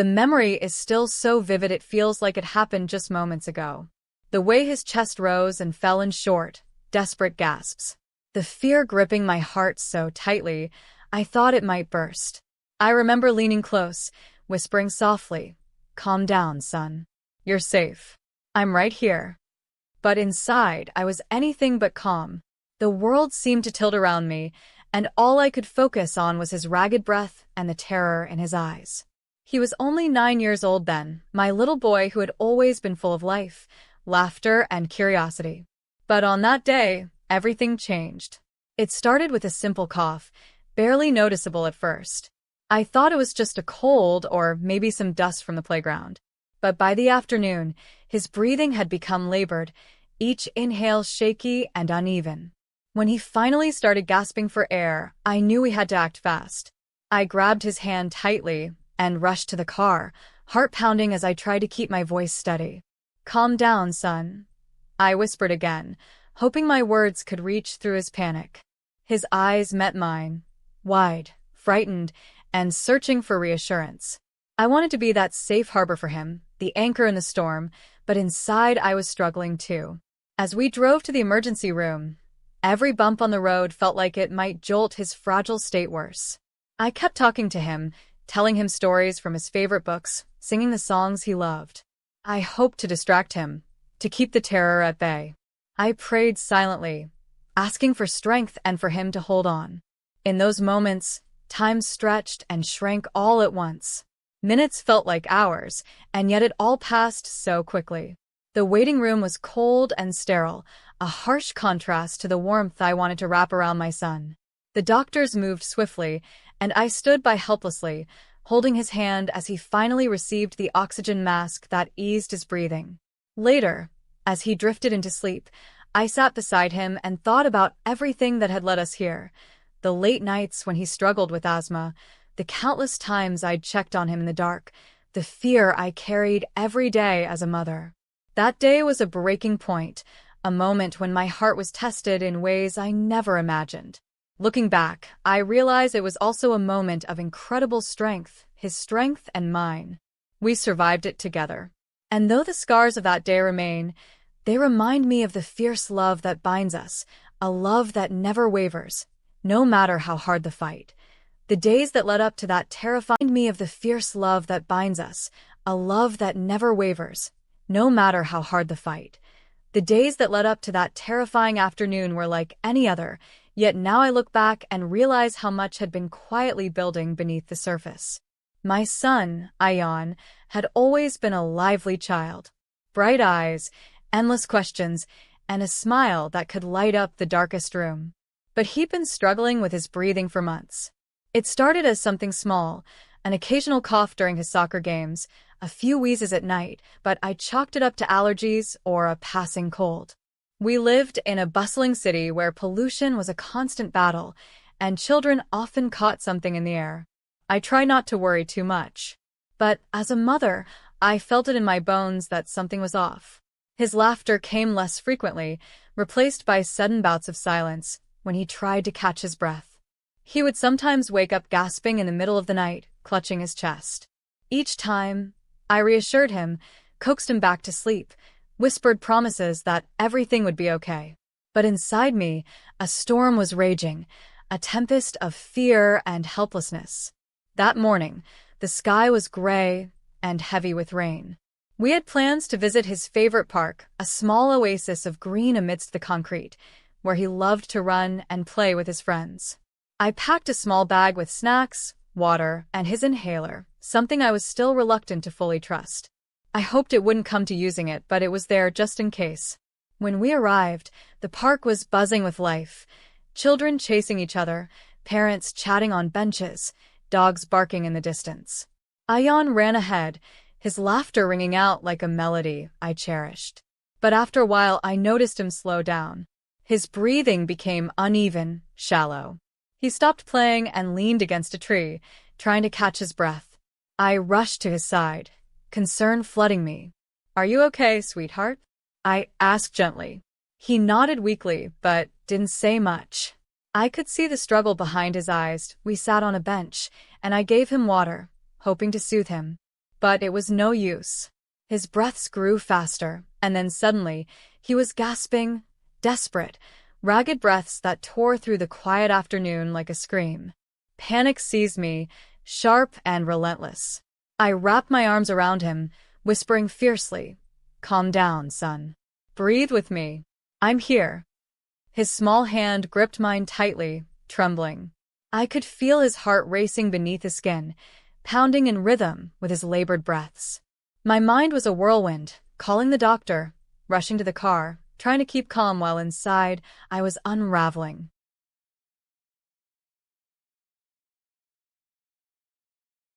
The memory is still so vivid it feels like it happened just moments ago. The way his chest rose and fell in short, desperate gasps. The fear gripping my heart so tightly, I thought it might burst. I remember leaning close, whispering softly, "Calm down, son. You're safe. I'm right here." But inside, I was anything but calm. The world seemed to tilt around me, and all I could focus on was his ragged breath and the terror in his eyes. He was only 9 years old then, my little boy who had always been full of life, laughter, and curiosity. But on that day, everything changed. It started with a simple cough, barely noticeable at first. I thought it was just a cold or maybe some dust from the playground. But by the afternoon, his breathing had become labored, each inhale shaky and uneven. When he finally started gasping for air, I knew we had to act fast. I grabbed his hand tightly and rushed to the car, heart pounding as I tried to keep my voice steady. "Calm down, son," I whispered again, hoping my words could reach through his panic. His eyes met mine, wide, frightened, and searching for reassurance. I wanted to be that safe harbor for him, the anchor in the storm, but inside I was struggling too. As we drove to the emergency room, every bump on the road felt like it might jolt his fragile state worse. I kept talking to him, telling him stories from his favorite books, singing the songs he loved. I hoped to distract him, to keep the terror at bay. I prayed silently, asking for strength and for him to hold on. In those moments, time stretched and shrank all at once. Minutes felt like hours, and yet it all passed so quickly. The waiting room was cold and sterile, a harsh contrast to the warmth I wanted to wrap around my son. The doctors moved swiftly, and I stood by helplessly, holding his hand as he finally received the oxygen mask that eased his breathing. Later, as he drifted into sleep, I sat beside him and thought about everything that had led us here. The late nights when he struggled with asthma, the countless times I'd checked on him in the dark, the fear I carried every day as a mother. That day was a breaking point, a moment when my heart was tested in ways I never imagined. Looking back, I realize it was also a moment of incredible strength, his strength and mine. We survived it together. And though the scars of that day remain, they remind me of the fierce love that binds us, a love that never wavers, no matter how hard the fight. The days that led up to that terrifying me of the fierce love that binds us, a love that never wavers, no matter how hard the fight. The days that led up to that terrifying afternoon were like any other, yet now I look back and realize how much had been quietly building beneath the surface. My son, Ion, had always been a lively child. Bright eyes, endless questions, and a smile that could light up the darkest room. But he'd been struggling with his breathing for months. It started as something small, an occasional cough during his soccer games, a few wheezes at night, but I chalked it up to allergies or a passing cold. We lived in a bustling city where pollution was a constant battle, and children often caught something in the air. I tried not to worry too much. But as a mother, I felt it in my bones that something was off. His laughter came less frequently, replaced by sudden bouts of silence when he tried to catch his breath. He would sometimes wake up gasping in the middle of the night, clutching his chest. Each time, I reassured him, coaxed him back to sleep, whispered promises that everything would be okay. But inside me, a storm was raging, a tempest of fear and helplessness. That morning, the sky was gray and heavy with rain. We had plans to visit his favorite park, a small oasis of green amidst the concrete, where he loved to run and play with his friends. I packed a small bag with snacks, water, and his inhaler, something I was still reluctant to fully trust. I hoped it wouldn't come to using it, but it was there just in case. When we arrived, the park was buzzing with life. Children chasing each other, parents chatting on benches, dogs barking in the distance. Ion ran ahead, his laughter ringing out like a melody I cherished. But after a while, I noticed him slow down. His breathing became uneven, shallow. He stopped playing and leaned against a tree, trying to catch his breath. I rushed to his side, concern flooding me. "Are you okay, sweetheart?" I asked gently. He nodded weakly, but didn't say much. I could see the struggle behind his eyes. We sat on a bench, and I gave him water, hoping to soothe him. But it was no use. His breaths grew faster, and then suddenly, he was gasping, desperate, ragged breaths that tore through the quiet afternoon like a scream. Panic seized me, sharp and relentless. I wrapped my arms around him, whispering fiercely, "Calm down, son. Breathe with me. I'm here." His small hand gripped mine tightly, trembling. I could feel his heart racing beneath his skin, pounding in rhythm with his labored breaths. My mind was a whirlwind, calling the doctor, rushing to the car, trying to keep calm while inside I was unraveling.